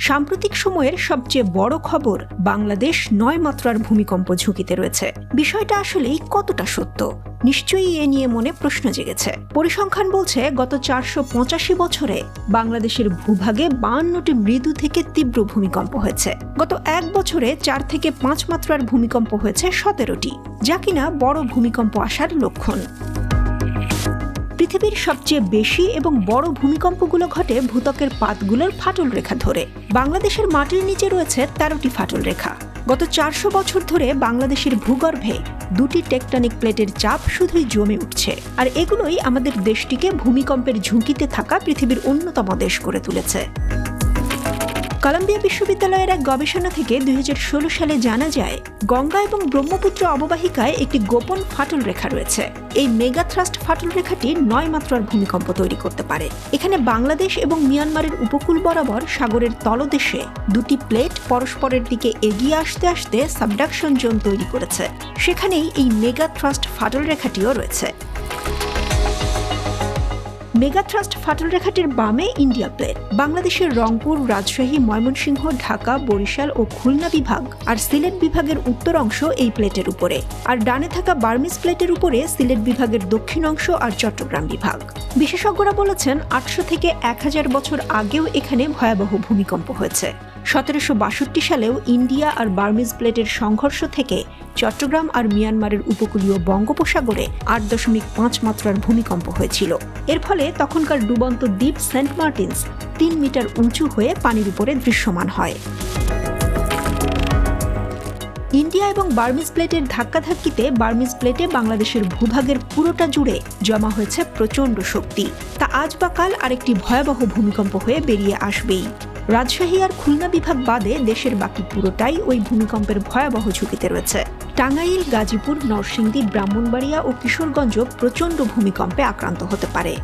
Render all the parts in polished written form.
সাম্প্রতিক সময়ের সবচেয়ে বড় খবর, বাংলাদেশ ৯ মাত্রার ভূমিকম্প ঝুঁকিতে রয়েছে। বিষয়টা আসলেই কতটা সত্য? নিশ্চয়ই এ নিয়ে মনে প্রশ্ন জেগেছে। পরিসংখ্যান বলছে গত ৪৮৫ বছরে বাংলাদেশের ভূভাগে ৫২টি মৃদু থেকে তীব্র ভূমিকম্প হয়েছে। গত এক বছরে ৪ থেকে ৫ মাত্রার ভূমিকম্প হয়েছে ১৭টি, যা কিনা বড় ভূমিকম্প আসার লক্ষণ। পৃথিবীর সবচেয়ে বেশি এবং বড় ভূমিকম্পগুলো ঘটে ভূত্বকের পাতগুলোর ফাটল রেখা ধরে। বাংলাদেশের মাটির নিচে রয়েছে ১৩টি ফাটল রেখা। গত ৪০০ বছর ধরে বাংলাদেশের ভূগর্ভে ২টি টেকটনিক প্লেটের চাপ শুধুই জমে উঠছে, আর এগুলোই আমাদের দেশটিকে ভূমিকম্পের ঝুঁকিতে থাকা পৃথিবীর অন্যতম দেশ করে তুলেছে। কলম্বিয়া বিশ্ববিদ্যালয়ের এক গবেষণা থেকে ২০১৬ সালে জানা যায়, গঙ্গা এবং ব্রহ্মপুত্র অববাহিকায় একটি গোপন ফাটল রেখা রয়েছে। এই মেগা থ্রাস্ট ফাটল রেখাটি ৯ মাত্রার ভূমিকম্প তৈরি করতে পারে। এখানে বাংলাদেশ এবং মিয়ানমারের উপকূল বরাবর সাগরের তলদেশে ২টি প্লেট পরস্পরের দিকে এগিয়ে আসতে আসতে সাবডাকশন জোন তৈরি করেছে। সেখানেই এই মেগা থ্রাস্ট ফাটল রেখাটিও রয়েছে। মেগা থ্রাস্ট ফাটল রেখাটির বামে ইন্ডিয়া প্লেট, বাংলাদেশের রংপুর, রাজশাহী, ময়মনসিংহ, ঢাকা, বরিশাল ও খুলনা বিভাগ আর সিলেট বিভাগের উত্তর অংশ এই প্লেটের উপরে, আর ডানে থাকা বার্মিজ প্লেটের উপরে সিলেট বিভাগের দক্ষিণ অংশ আর চট্টগ্রাম বিভাগ। বিশেষজ্ঞরা বলেছেন ৮০০ থেকে ১০০০ বছর আগেও এখানে ভয়াবহ ভূমিকম্প হয়েছে। ১৭৬২ সালেও ইন্ডিয়া আর বার্মিজ প্লেটের সংঘর্ষ থেকে চট্টগ্রাম আর মিয়ানমারের উপকূলীয় বঙ্গোপসাগরে ৮.৫ মাত্রার ভূমিকম্প হয়েছিল। এর ফলে তখনকার ডুবন্ত দ্বীপ সেন্ট মার্টিনস ৩ মিটার উঁচু হয়ে পানির উপরে দৃশ্যমান হয়। ইন্ডিয়া এবং বার্মিজ প্লেটের ধাক্কাধাক্কিতে বার্মিজ প্লেটে বাংলাদেশের ভূভাগের পুরোটা জুড়ে জমা হয়েছে প্রচণ্ড শক্তি। তা আজ বা কাল আরেকটি ভয়াবহ ভূমিকম্প হয়ে বেরিয়ে আসবেই। রাজশাহী আর খুলনা বিভাগ বাদে দেশের বাকি পুরোটাই ওই ভূমিকম্পের ভয়াবহ ঝুঁকিতে রয়েছে। টাঙ্গাইল, গাজীপুর, নরসিংদী, ব্রাহ্মণবাড়িয়া ও কিশোরগঞ্জ প্রচণ্ড ভূমিকম্পে আক্রান্ত হতে পারে।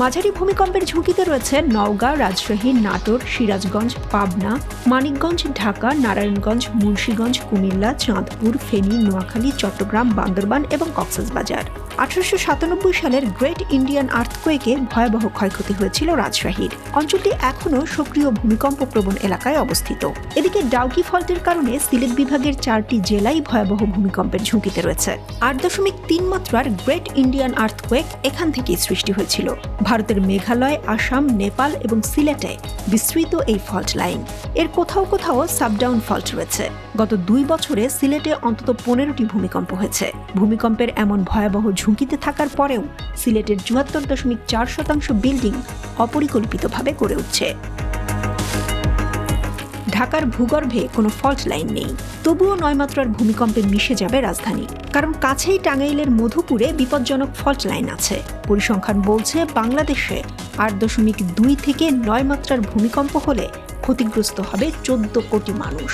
মাঝারি ভূমিকম্পের ঝুঁকিতে রয়েছে নওগাঁ, রাজশাহী, নাটোর, সিরাজগঞ্জ, পাবনা, মানিকগঞ্জ, ঢাকা, নারায়ণগঞ্জ, মুন্সিগঞ্জ, কুমিল্লা, চাঁদপুর, ফেনী, নোয়াখালী, চট্টগ্রাম, বান্দরবান এবং কক্সবাজার। ১৮৯৭ সালের গ্রেট ইন্ডিয়ান আর্থকোয়েকে ভয়াবহ ক্ষয়ক্ষতি হয়েছিল রাজশাহীর। অঞ্চলটি এখনও সক্রিয় ভূমিকম্প প্রবণ এলাকায় অবস্থিত। এদিকে ডাউকি ফল্টের কারণে সিলেট বিভাগের 4টি জেলাই ভয়াবহ ভূমিকম্পের ঝুঁকিতে রয়েছে। ৮.৩ মাত্রার গ্রেট ইন্ডিয়ান আর্থকোয়েক এখান থেকেই সৃষ্টি হয়েছিল। ভারতের মেঘালয়, আসাম, নেপাল এবং সিলেটে বিস্তৃত এই ফল্ট লাইন। এর কোথাও কোথাও সাবডাউন ফল্ট রয়েছে। গত ২ বছরে সিলেটে অন্তত ১৫টি ভূমিকম্প হয়েছে। ভূমিকম্পের এমন ভয়াবহ ঝুঁকিতে থাকার পরেও সিলেটের ৭৪.৪% বিল্ডিং অপরিকল্পিতভাবে গড়ে উঠছে। ঢাকার ভূগর্ভে কোনো ফল্ট লাইন নেই, তবুও ৯ মাত্রার ভূমিকম্পে মিশে যাবে রাজধানী, কারণ কাছেই টাঙ্গাইলের মধুপুরে বিপজ্জনক ফল্ট লাইন আছে। পরিসংখ্যান বলছে বাংলাদেশে ৮.২ থেকে ৯ মাত্রার ভূমিকম্প হলে ক্ষতিগ্রস্ত হবে ১৪ কোটি মানুষ।